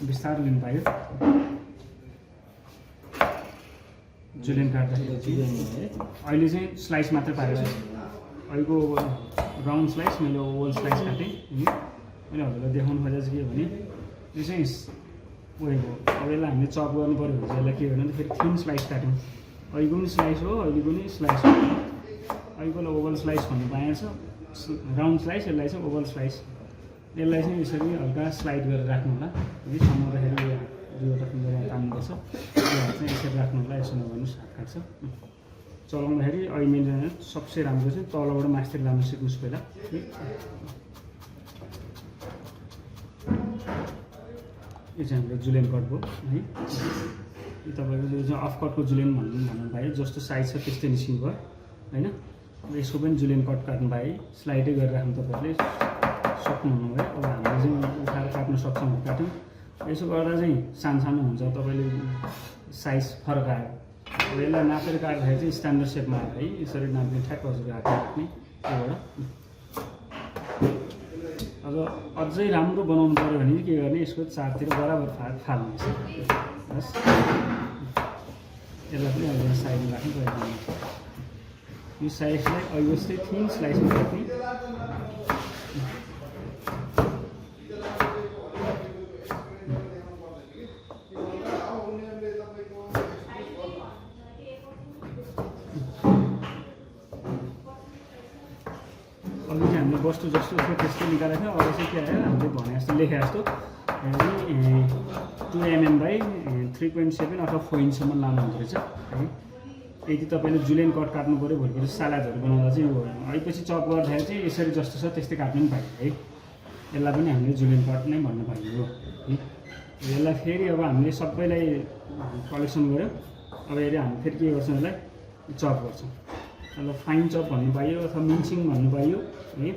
बिस्तारै लिनु पायो जुलियन काट्दाखेरि अहिले चाहिँ स्लाइस मात्रै पारेको छु अहिलेको राउन्ड स्लाइस मैले ओभल स्लाइस काटेँ मैले हजुरलाई देखाउनु खोजेको चाहिँ के भने यो चाहिँ उयो अब यसलाई हामीले चप गर्नु पऱ्यो भने चाहिँ यसलाई के भने फेरि थिन स्लाइस काट्यौँ अहिलेको पनि स्लाइस हो अहिलेको पनि स्लाइस हो अहिलेको ओभल स्लाइस भन्नु पाइन्छ राउन्ड स्लाइस यसलाई चाहिँ ओभल स्लाइस यसलाई चाहिँ यसरी हल्का स्लाइड गरेर राख्नु होला है समाउँदाखेरि दुईवटा फिङ्गर यहाँ तान्नुपर्छ यो चाहिँ यसरी राख्नु होला यसो नगर्नुहोस् हात काट्छ चलाउँदाखेरि अहिले मैले सबसे राम्रो चाहिँ तलबाट मास्तिर लानु सिक्नुहोस् पहिला यो चाहिँ हाम्रो जुलियन कट भयो है यो तपाईँको यो चाहिँ अफ कटको जुलियन भन्नु पायो जस्तो साइज छ त्यस्तै निस्किनु भयो होइन यसको पनि जुलियन कट काट्नु पाएँ स्लाइडै गरेर राख्नु तपाईँहरूले सक्नुहुन्न भयो अब हामीले चाहिँ उठाएर काट्नु सक्छौँ काट्यौँ यसो गर्दा चाहिँ सानो हुन्छ तपाईँले साइज फरक आयो अब यसलाई नापेर काट्दाखेरि चाहिँ स्ट्यान्डर्ड सेपमा आयो है यसरी नाप्ने ठ्याक्क हजुर हात राख्ने त्योबाट अब अझै राम्रो बनाउनु पऱ्यो भने के गर्ने यसको चारतिर बराबर फाल्नु बस यसलाई पनि अब साइडमा राख्नु पऱ्यो यो साइजलाई अहिले जस्तै थिन स्लाइसमा राख्ने अघि चाहिँ हामीले वस्तु जस्तो थियो त्यस्तै निकालेको थियो अब चाहिँ के आयो हामीले भने जस्तो लेखे जस्तो 2 mm बाई 3.7 अथवा 4 इन्चसम्म लानु हुँदो रहेछ है यदि तपाईँले जुलियन कट काट्नु पऱ्यो भोलिपल्ट सलादहरू बनाउँदा चाहिँ यो अहिलेपछि चप गर्दाखेरि चाहिँ यसरी जस्तो छ त्यस्तै काट्नु पनि पाइयो है यसलाई पनि हामीले जुलियन कट नै भन्नु पाइयो है यसलाई फेरि अब हामीले सबैलाई कलेक्सन गऱ्यो अब हेरि हामी फेरि के गर्छौँ यसलाई चप गर्छौँ अब फाइन चप भन्नु पाइयो अथवा मिन्सिङ भन्नु पाइयो है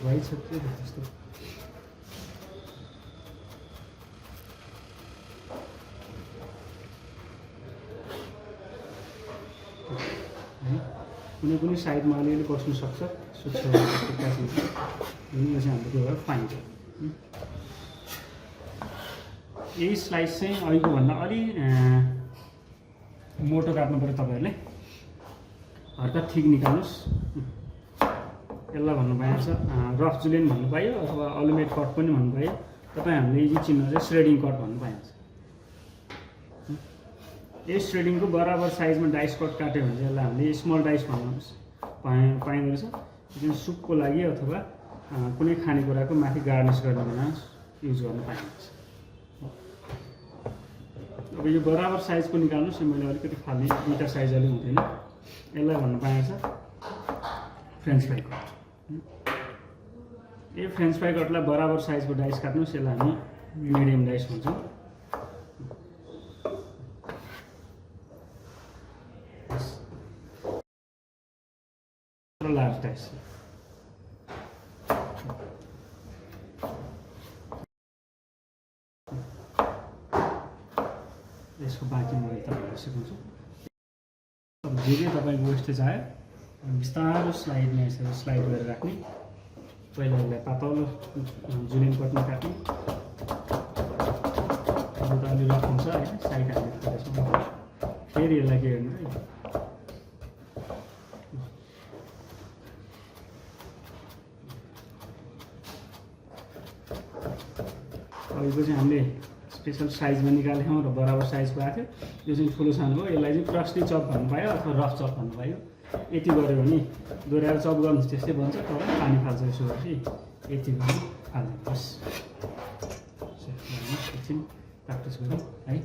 राइट छ त्यस्तो कुनै साइडमा अलिअलि बस्नु सक्छ सुक्छ यो चाहिँ हाम्रो के भयो फाइन छ यही स्लाइस चाहिँ अहिलेको भन्दा अलि मोटो काट्नु पऱ्यो तपाईँहरूले हल्का ठिक निकाल्नुहोस् यसलाई भन्नु पाइन्छ रफ जुलियन भन्नु पाइयो अथवा अल्टिमेट कट पनि भन्नु पाइयो तपाईँ हामीले यी चिन्ह चाहिँ श्रेडिङ कट भन्नु पाइन्छ यस श्रेडिङको बराबर साइजमा डाइस कट काट्यो भने चाहिँ यसलाई हामीले स्मल डाइस भन्नु पाइँदो रहेछ जुन सुपको लागि अथवा कुनै खानेकुराको माथि गार्निस गर्ने बेला युज गर्न पाइन्छ अब यो बराबर साइजको निकाल्नुहोस् मैले अलिकति फाल्ने दुईवटा साइज अलि हुँदैन यसलाई भन्नु पाइन्छ फ्रेन्च फ्राई कट यो फ्रेन्च फ्राई कटलाई बराबर साइजको डाइस काट्नुहोस् यसलाई हामी मिडियम डाइस भन्छौँ लार्ज डाइस यसको बाँकी म तपाईँलाई सिकाउँछु अब जे जे तपाईँको वेस्टेज आयो बिस्तारो स्लाइडमा यसरी स्लाइड गरेर राख्ने पहिला यसलाई पातलो जुलियन कटमा काट्ने अब त अलि रफ हुन्छ होइन साइड हालेर फेरि यसलाई के गर्नु है अहिलेको चाहिँ हामीले स्पेसल साइजमा निकालेको थियौँ र बराबर साइजको आएको थियो यो चाहिँ ठुलो सानो हो यसलाई चाहिँ क्रस्टी चप भन्नु पायो अथवा रफ चप भन्नु पायो यति गऱ्यो भने दोहोऱ्याएर चप गर्नु त्यस्तै बन्छ तर पानी फाल्छ यसो गरेपछि यति गर्नु फाल्नुहोस् एकछिन प्र्याक्टिस गरौँ है